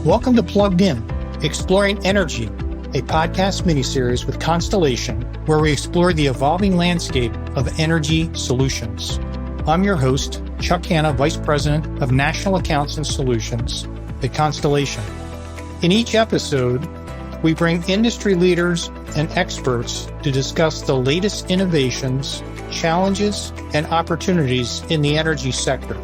Welcome to Plugged In, Exploring Energy, a podcast miniseries with Constellation, where we explore the evolving landscape of energy solutions. I'm your host, Chuck Hanna, Vice President of National Accounts and Solutions at Constellation. In each episode, we bring industry leaders and experts to discuss the latest innovations, challenges, and opportunities in the energy sector.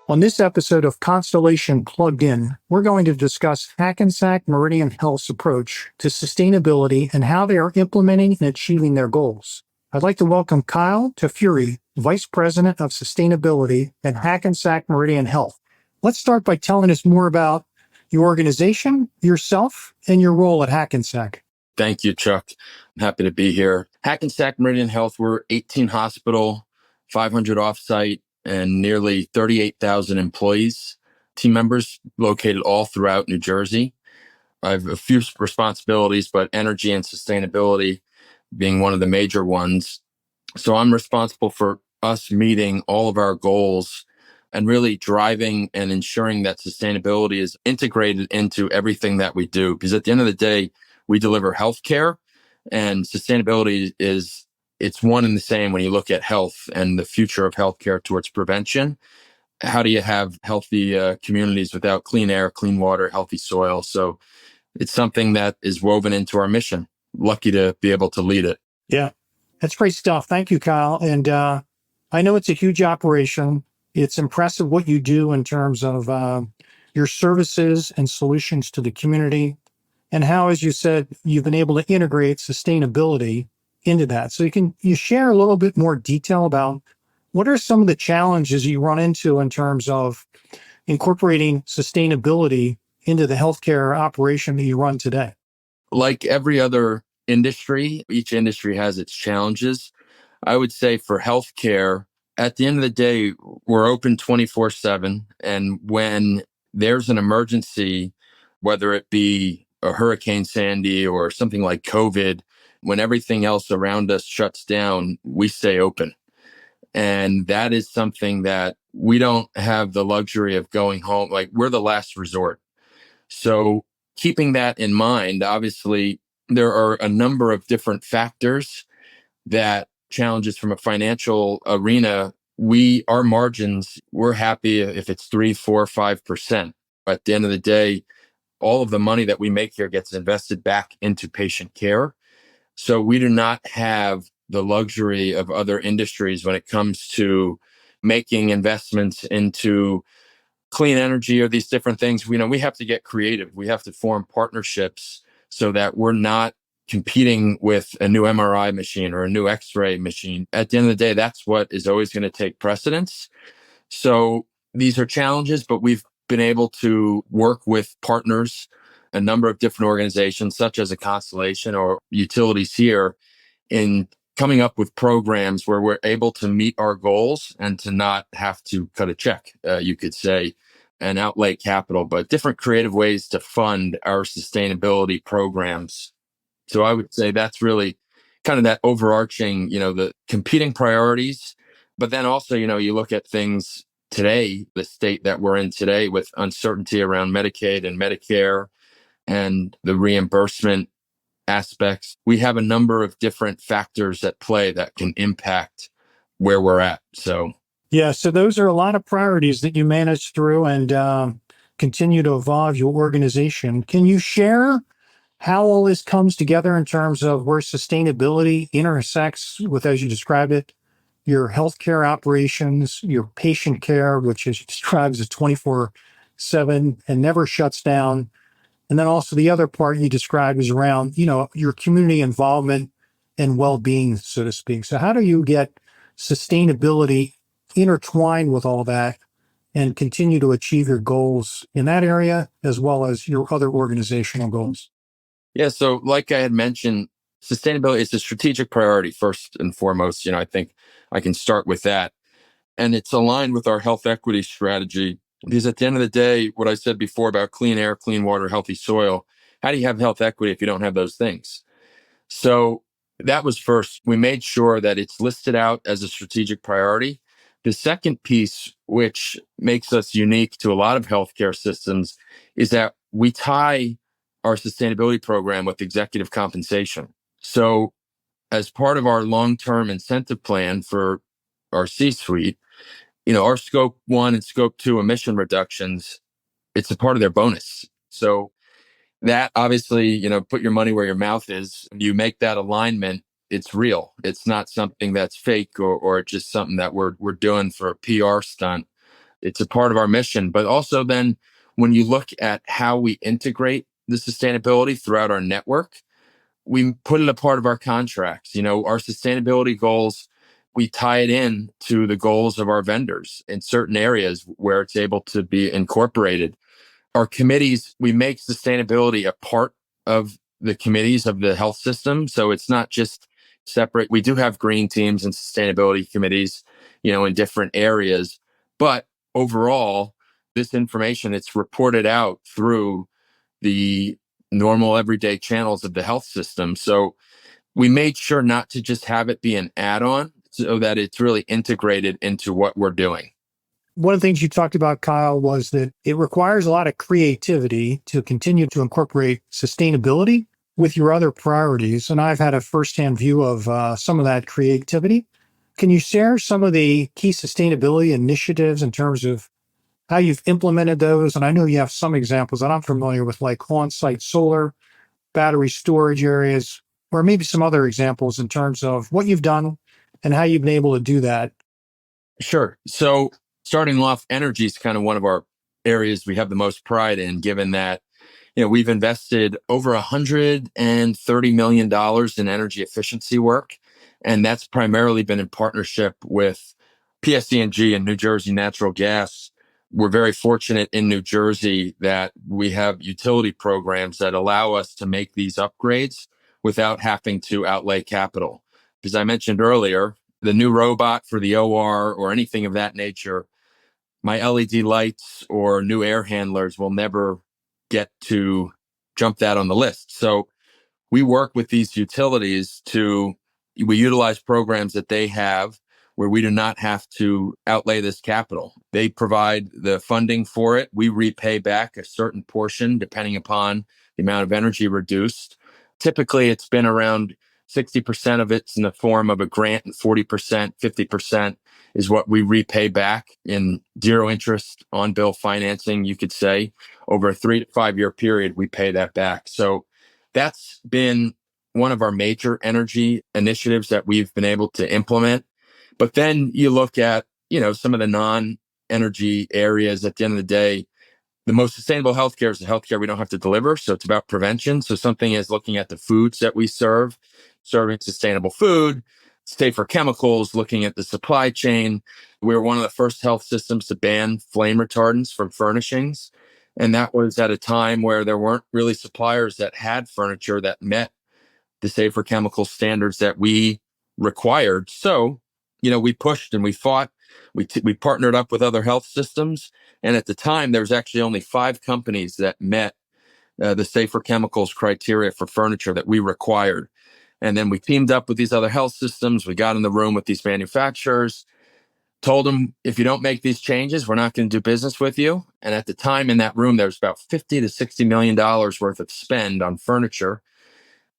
On this episode of Constellation Plugged In, we're going to discuss Hackensack Meridian Health's approach to sustainability and how they are implementing and achieving their goals. I'd like to welcome Kyle Tafuri, Vice President of Sustainability at Hackensack Meridian Health. Let's start by telling us more about your organization, yourself, and your role at Hackensack. Thank you, Chuck. I'm happy to be here. Hackensack Meridian Health, we're 18 hospital, 500 offsite, and nearly 38,000 employees, team members located all throughout New Jersey. I have a few responsibilities, but energy and sustainability being one of the major ones. So I'm responsible for us meeting all of our goals and really driving and ensuring that sustainability is integrated into everything that we do. Because at the end of the day, we deliver healthcare, and sustainability it's one and the same when you look at health and the future of healthcare towards prevention. How do you have healthy communities without clean air, clean water, healthy soil? So it's something that is woven into our mission. Lucky to be able to lead it. Yeah, that's great stuff. Thank you, Kyle. And I know it's a huge operation. It's impressive what you do in terms of your services and solutions to the community, and how, as you said, you've been able to integrate sustainability into that. So you share a little bit more detail about what are some of the challenges you run into in terms of incorporating sustainability into the healthcare operation that you run today? Like every other industry, each industry has its challenges. I would say for healthcare, at the end of the day, we're open 24/7. And when there's an emergency, whether it be a Hurricane Sandy or something like COVID, when everything else around us shuts down, we stay open. And that is something that we don't have the luxury of going home. Like, we're the last resort. So keeping that in mind, obviously, there are a number of different factors that challenges from a financial arena. Our margins, we're happy if it's 3, 4, 5%. At the end of the day, all of the money that we make here gets invested back into patient care. So we do not have the luxury of other industries when it comes to making investments into clean energy or these different things. We have to get creative. We have to form partnerships so that we're not competing with a new MRI machine or a new X-ray machine. At the end of the day, that's what is always going to take precedence. So these are challenges, but we've been able to work with partners, a number of different organizations, such as a Constellation or utilities here, in coming up with programs where we're able to meet our goals and to not have to cut a check, you could say, and outlay capital, but different creative ways to fund our sustainability programs. So I would say that's really kind of that overarching, the competing priorities. But then also, you look at things today, the state that we're in today with uncertainty around Medicaid and Medicare and the reimbursement aspects. We have a number of different factors at play that can impact where we're at. So those are a lot of priorities that you manage through and continue to evolve your organization. Can you share how all this comes together in terms of where sustainability intersects with, as you described it, your healthcare operations, your patient care, which is described as 24/7 and never shuts down? And then also the other part you described is around, your community involvement and well-being, so to speak. So how do you get sustainability intertwined with all that and continue to achieve your goals in that area as well as your other organizational goals? Yeah. So like I had mentioned, sustainability is a strategic priority first and foremost. I think I can start with that. And it's aligned with our health equity strategy. Because at the end of the day, what I said before about clean air, clean water, healthy soil, how do you have health equity if you don't have those things? So that was first. We made sure that it's listed out as a strategic priority. The second piece, which makes us unique to a lot of healthcare systems, is that we tie our sustainability program with executive compensation. So, as part of our long-term incentive plan for our C-suite, our scope 1 and scope 2 emission reductions, it's a part of their bonus. So that obviously, put your money where your mouth is. You make that alignment, it's real. It's not something that's fake or just something that we're doing for a PR stunt. It's a part of our mission. But also then when you look at how we integrate the sustainability throughout our network, we put it a part of our contracts. Our sustainability goals, we tie it in to the goals of our vendors in certain areas where it's able to be incorporated. Our committees, we make sustainability a part of the committees of the health system. So it's not just separate. We do have green teams and sustainability committees, in different areas. But overall, this information, it's reported out through the normal everyday channels of the health system. So we made sure not to just have it be an add-on so that it's really integrated into what we're doing. One of the things you talked about, Kyle, was that it requires a lot of creativity to continue to incorporate sustainability with your other priorities. And I've had a firsthand view of some of that creativity. Can you share some of the key sustainability initiatives in terms of how you've implemented those? And I know you have some examples that I'm familiar with, like on-site solar, battery storage areas, or maybe some other examples in terms of what you've done and how you've been able to do that. Sure. So starting off, energy is kind of one of our areas we have the most pride in, given that we've invested over $130 million in energy efficiency work. And that's primarily been in partnership with PSE&G and New Jersey Natural Gas. We're very fortunate in New Jersey that we have utility programs that allow us to make these upgrades without having to outlay capital. As I mentioned earlier, the new robot for the OR or anything of that nature, my LED lights or new air handlers will never get to jump that on the list. So we work with these utilities we utilize programs that they have where we do not have to outlay this capital. They provide the funding for it. We repay back a certain portion depending upon the amount of energy reduced. Typically, it's been around 60% of it's in the form of a grant and 40%, 50% is what we repay back in zero interest on bill financing, you could say. Over a 3 to 5 year period, we pay that back. So that's been one of our major energy initiatives that we've been able to implement. But then you look at, some of the non-energy areas. At the end of the day, the most sustainable healthcare is the healthcare we don't have to deliver. So it's about prevention. So something is looking at the foods that we serve, serving sustainable food, safer chemicals, looking at the supply chain. We were one of the first health systems to ban flame retardants from furnishings. And that was at a time where there weren't really suppliers that had furniture that met the safer chemical standards that we required. So, we pushed and we fought. We partnered up with other health systems. And at the time, there was actually only 5 companies that met the safer chemicals criteria for furniture that we required. And then we teamed up with these other health systems. We got in the room with these manufacturers, told them, if you don't make these changes, we're not going to do business with you. And at the time in that room, there was about $50 to $60 million worth of spend on furniture.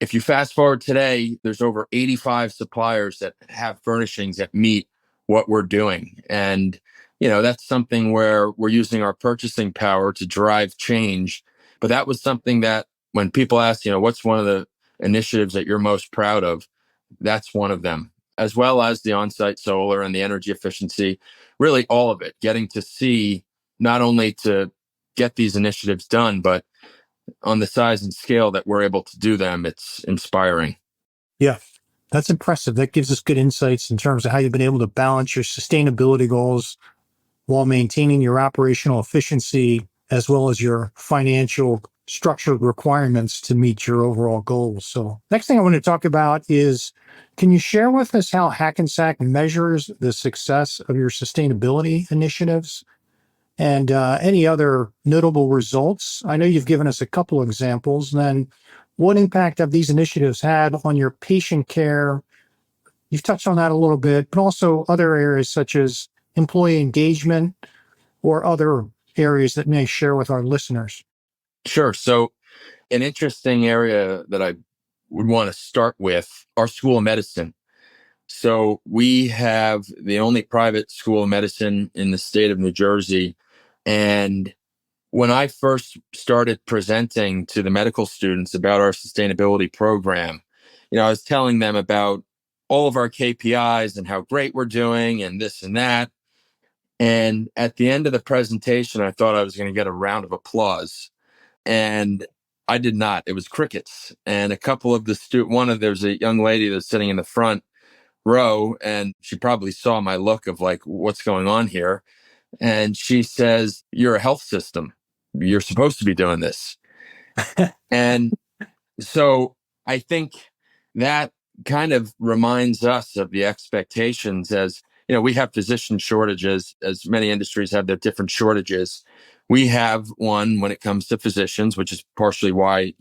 If you fast forward today, there's over 85 suppliers that have furnishings that meet what we're doing. And, that's something where we're using our purchasing power to drive change. But that was something that when people ask, what's one of the initiatives that you're most proud of? That's one of them, as well as the on-site solar and the energy efficiency, really all of it, getting to see not only to get these initiatives done, but on the size and scale that we're able to do them, it's inspiring. Yeah, that's impressive. That gives us good insights in terms of how you've been able to balance your sustainability goals while maintaining your operational efficiency as well as your financial structured requirements to meet your overall goals. So next thing I want to talk about is, can you share with us how Hackensack measures the success of your sustainability initiatives and any other notable results? I know you've given us a couple of examples. And then what impact have these initiatives had on your patient care? You've touched on that a little bit, but also other areas such as employee engagement, or other areas that may share with our listeners? Sure. So, an interesting area that I would want to start with our School of Medicine. So, we have the only private school of medicine in the state of New Jersey. And when I first started presenting to the medical students about our sustainability program, I was telling them about all of our KPIs and how great we're doing and this and that. And at the end of the presentation, I thought I was going to get a round of applause. And I did not. It was crickets. And a couple of there's a young lady that's sitting in the front row, and she probably saw my look of like, what's going on here? And she says, "You're a health system. You're supposed to be doing this." And so I think that kind of reminds us of the expectations. As we have physician shortages, as many industries have their different shortages. We have one when it comes to physicians, which is partially why,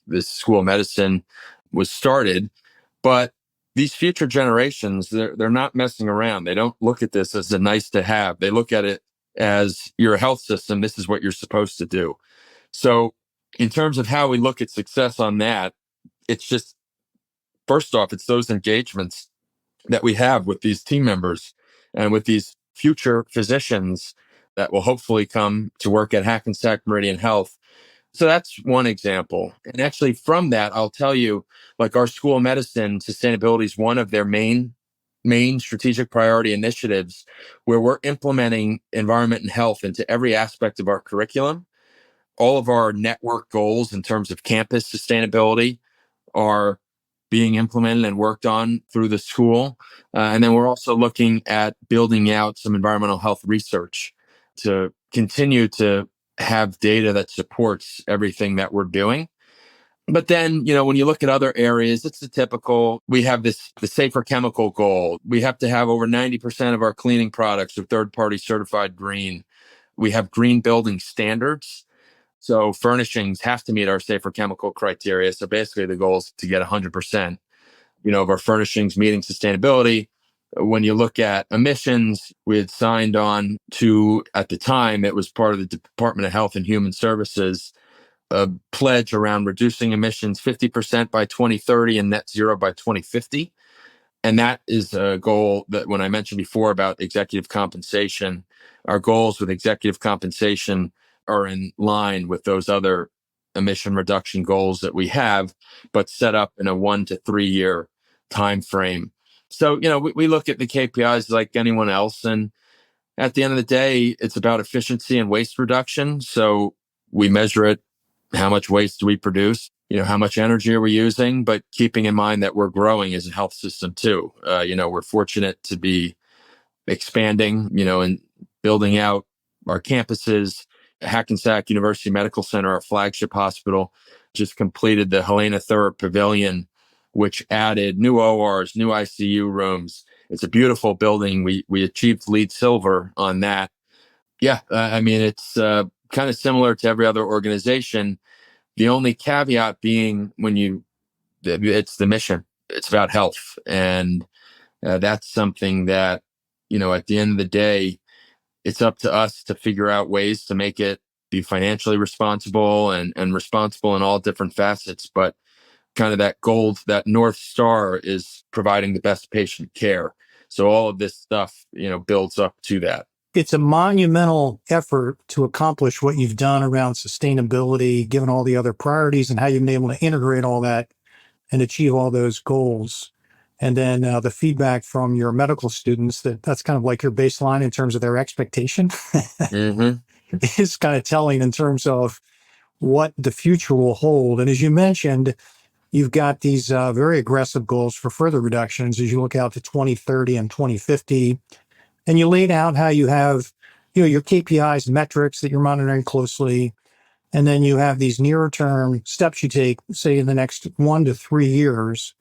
this School of Medicine was started. But these future generations, they're not messing around. They don't look at this as a nice to have. They look at it as, you're a health system. This is what you're supposed to do. So in terms of how we look at success on that, it's just, first off, it's those engagements that we have with these team members and with these future physicians that will hopefully come to work at Hackensack Meridian Health. So that's one example. And actually from that, I'll tell you, like our School of Medicine, sustainability is one of their main strategic priority initiatives, where we're implementing environment and health into every aspect of our curriculum. All of our network goals in terms of campus sustainability are being implemented and worked on through the school. And then we're also looking at building out some environmental health research to continue to have data that supports everything that we're doing. But then, when you look at other areas, it's the typical, we have the safer chemical goal. We have to have over 90% of our cleaning products are third-party certified green. We have green building standards. So furnishings have to meet our safer chemical criteria. So basically the goal is to get 100%, of our furnishings meeting sustainability. When you look at emissions, we had signed on to, at the time, it was part of the Department of Health and Human Services, a pledge around reducing emissions 50% by 2030 and net zero by 2050. And that is a goal that, when I mentioned before about executive compensation, our goals with executive compensation are in line with those other emission reduction goals that we have, but set up in a 1 to 3 year time frame. So, we look at the KPIs like anyone else. And at the end of the day, it's about efficiency and waste reduction. So we measure it. How much waste do we produce? How much energy are we using? But keeping in mind that we're growing as a health system too. We're fortunate to be expanding, and building out our campuses. Hackensack University Medical Center, our flagship hospital, just completed the Helena Thurber Pavilion, which added new ORs, new ICU rooms. It's a beautiful building. We achieved LEED Silver on that. Yeah, it's kind of similar to every other organization. The only caveat being it's the mission. It's about health. And that's something that, at the end of the day, it's up to us to figure out ways to make it be financially responsible and responsible in all different facets. But kind of that North Star is providing the best patient care. So all of this stuff, builds up to that. It's a monumental effort to accomplish what you've done around sustainability, given all the other priorities and how you've been able to integrate all that and achieve all those goals. And then the feedback from your medical students, that's kind of like your baseline in terms of their expectation, is kind of telling in terms of what the future will hold. And as you mentioned, you've got these very aggressive goals for further reductions as you look out to 2030 and 2050. And you laid out how you have, your KPIs, metrics that you're monitoring closely. And then you have these nearer term steps you take, say in the next 1 to 3 years.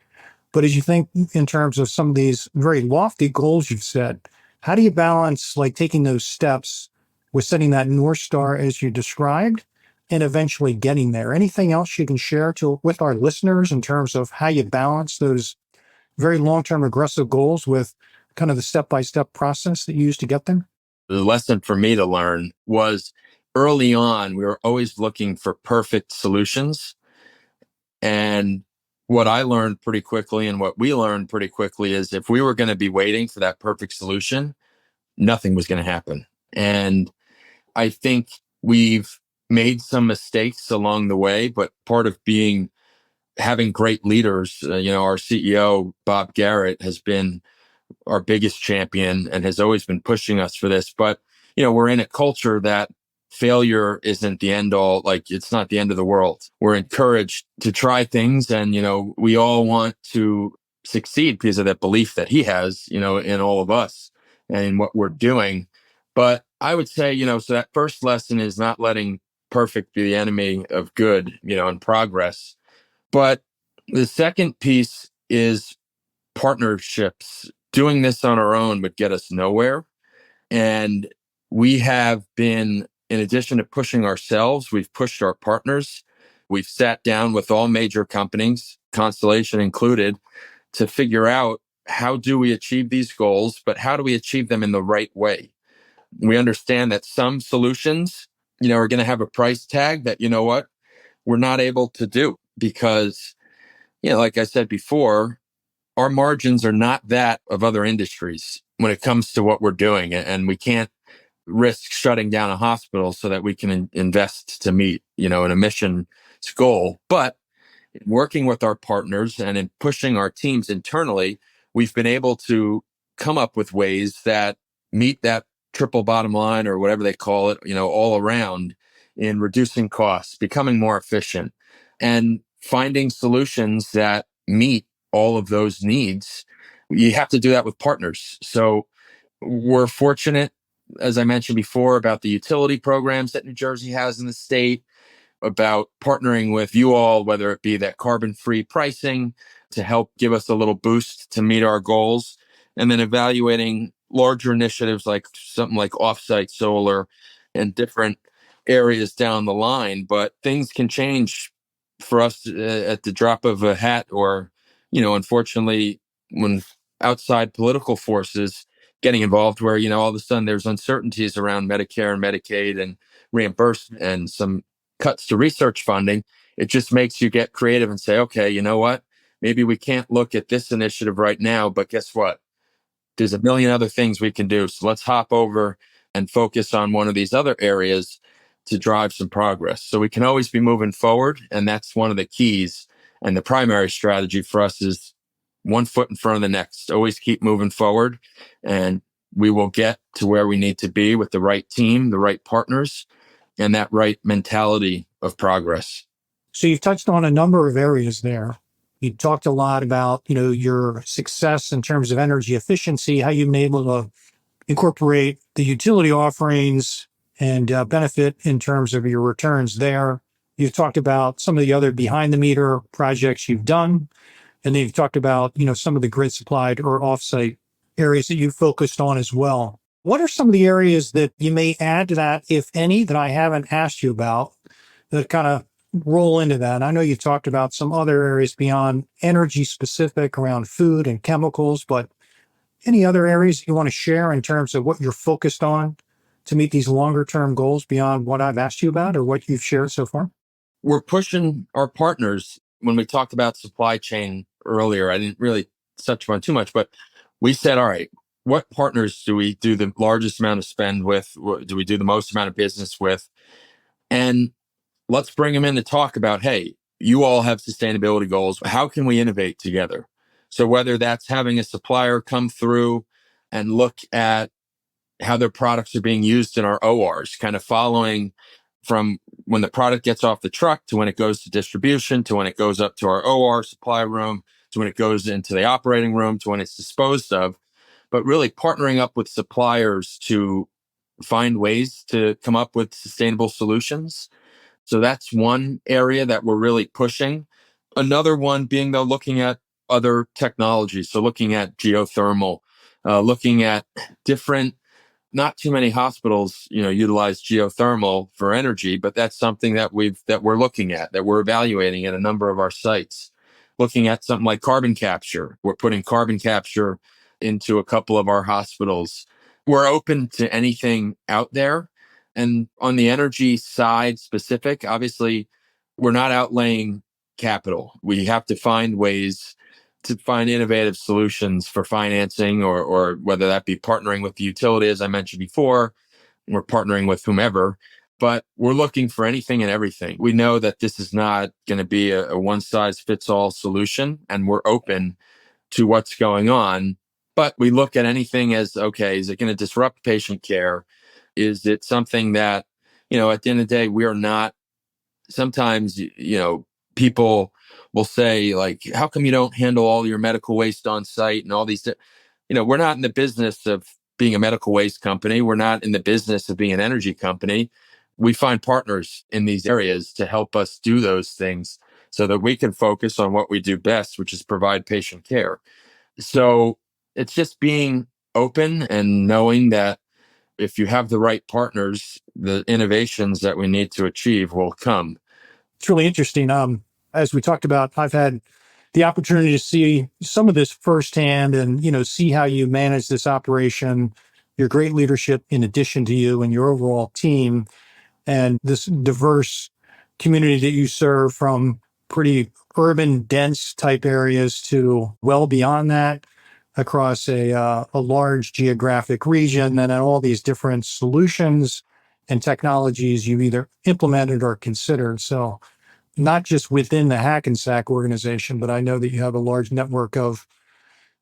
But as you think in terms of some of these very lofty goals you've set, how do you balance like taking those steps with setting that North Star as you described and eventually getting there? Anything else you can share with our listeners in terms of how you balance those very long-term aggressive goals with kind of the step-by-step process that you used to get there? The lesson for me to learn was early on, we were always looking for perfect solutions. And what I learned pretty quickly and what we learned pretty quickly is if we were going to be waiting for that perfect solution, nothing was going to happen. And I think we've made some mistakes along the way, but part of having great leaders, our CEO, Bob Garrett, has been our biggest champion and has always been pushing us for this. But, we're in a culture that failure isn't the end all. Like, it's not the end of the world. We're encouraged to try things. And, we all want to succeed because of that belief that he has, in all of us and in what we're doing. But I would say, so that first lesson is not letting perfect be the enemy of good, and progress. But the second piece is partnerships. Doing this on our own would get us nowhere. And we have been, in addition to pushing ourselves, we've pushed our partners. We've sat down with all major companies, Constellation included, to figure out how do we achieve these goals, but how do we achieve them in the right way? We understand that some solutions, are going to have a price tag that, we're not able to do because, like I said before, our margins are not that of other industries when it comes to what we're doing. And we can't risk shutting down a hospital so that we can invest to meet, an emissions goal. But working with our partners and in pushing our teams internally, we've been able to come up with ways that meet that triple bottom line or whatever they call it, all around in reducing costs, becoming more efficient, and finding solutions that meet all of those needs. You have to do that with partners. So we're fortunate, as I mentioned before, about the utility programs that New Jersey has in the state, about partnering with you all, whether it be that carbon-free pricing to help give us a little boost to meet our goals, and then evaluating larger initiatives like something like offsite solar and different areas down the line. But things can change for us at the drop of a hat, or, unfortunately, when outside political forces getting involved where, all of a sudden there's uncertainties around Medicare and Medicaid and reimbursement and some cuts to research funding, it just makes you get creative and say, okay, you know what? Maybe we can't look at this initiative right now, but guess what? There's a million other things we can do. So let's hop over and focus on one of these other areas to drive some progress. So we can always be moving forward. And that's one of the keys. And the primary strategy for us is one foot in front of the next. Always keep moving forward, and we will get to where we need to be with the right team, the right partners, and that right mentality of progress. So you've touched on a number of areas there. You talked a lot about, your success in terms of energy efficiency, how you've been able to incorporate the utility offerings and benefit in terms of your returns there. You've talked about some of the other behind the meter projects you've done. And then you've talked about, some of the grid supplied or offsite areas that you've focused on as well. What are some of the areas that you may add to that, if any, that I haven't asked you about that kind of roll into that? I know you talked about some other areas beyond energy specific around food and chemicals, but any other areas you want to share in terms of what you're focused on to meet these longer term goals beyond what I've asked you about or what you've shared so far? We're pushing our partners. When we talked about supply chain earlier, I didn't really touch on too much, but we said, all right, what partners do we do the largest amount of spend with? Do we do the most amount of business with? And let's bring them in to talk about, hey, you all have sustainability goals. How can we innovate together? So whether that's having a supplier come through and look at how their products are being used in our ORs, kind of following from when the product gets off the truck to when it goes to distribution, to when it goes up to our OR supply room, to when it goes into the operating room, to when it's disposed of, but really partnering up with suppliers to find ways to come up with sustainable solutions. So that's one area that we're really pushing. Another one being, though, looking at other technologies. So looking at geothermal, looking at different, not too many hospitals, utilize geothermal for energy, but that's something that we're looking at, that we're evaluating at a number of our sites. Looking at something like carbon capture. We're putting carbon capture into a couple of our hospitals. We're open to anything out there. And on the energy side specific, obviously, we're not outlaying capital. We have to find ways to find innovative solutions for financing, or whether that be partnering with the utility, as I mentioned before, we're partnering with whomever, but we're looking for anything and everything. We know that this is not going to be a one size fits all solution, and we're open to what's going on. But we look at anything as, okay, is it going to disrupt patient care? Is it something that, at the end of the day, we are not, sometimes, people will say, like, how come you don't handle all your medical waste on site and all these, we're not in the business of being a medical waste company. We're not in the business of being an energy company. We find partners in these areas to help us do those things so that we can focus on what we do best, which is provide patient care. So it's just being open and knowing that if you have the right partners, the innovations that we need to achieve will come. It's really interesting. As we talked about, I've had the opportunity to see some of this firsthand and, see how you manage this operation, your great leadership in addition to you and your overall team, and this diverse community that you serve, from pretty urban, dense type areas to well beyond that, across a large geographic region, and all these different solutions and technologies you've either implemented or considered. So not just within the Hackensack organization, but I know that you have a large network of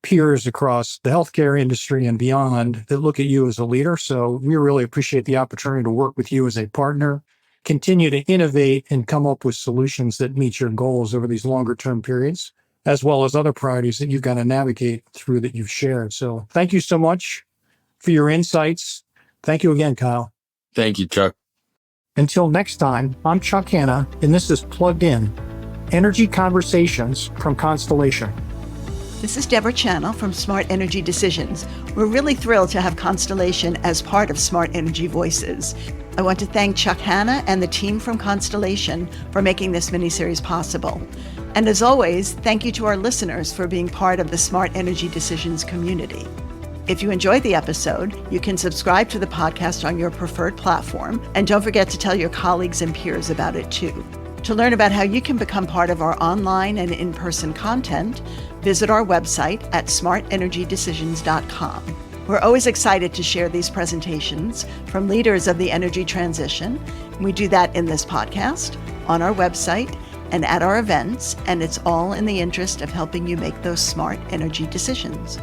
peers across the healthcare industry and beyond that look at you as a leader. So we really appreciate the opportunity to work with you as a partner, continue to innovate and come up with solutions that meet your goals over these longer term periods, as well as other priorities that you've got to navigate through that you've shared. So thank you so much for your insights. Thank you again, Kyle. Thank you, Chuck. Until next time, I'm Chuck Hanna, and this is Plugged In, Energy Conversations from Constellation. This is Deborah Channel from Smart Energy Decisions. We're really thrilled to have Constellation as part of Smart Energy Voices. I want to thank Chuck Hanna and the team from Constellation for making this miniseries possible. And as always, thank you to our listeners for being part of the Smart Energy Decisions community. If you enjoyed the episode, you can subscribe to the podcast on your preferred platform, and don't forget to tell your colleagues and peers about it too. To learn about how you can become part of our online and in-person content, visit our website at smartenergydecisions.com. We're always excited to share these presentations from leaders of the energy transition. We do that in this podcast, on our website, and at our events, and it's all in the interest of helping you make those smart energy decisions.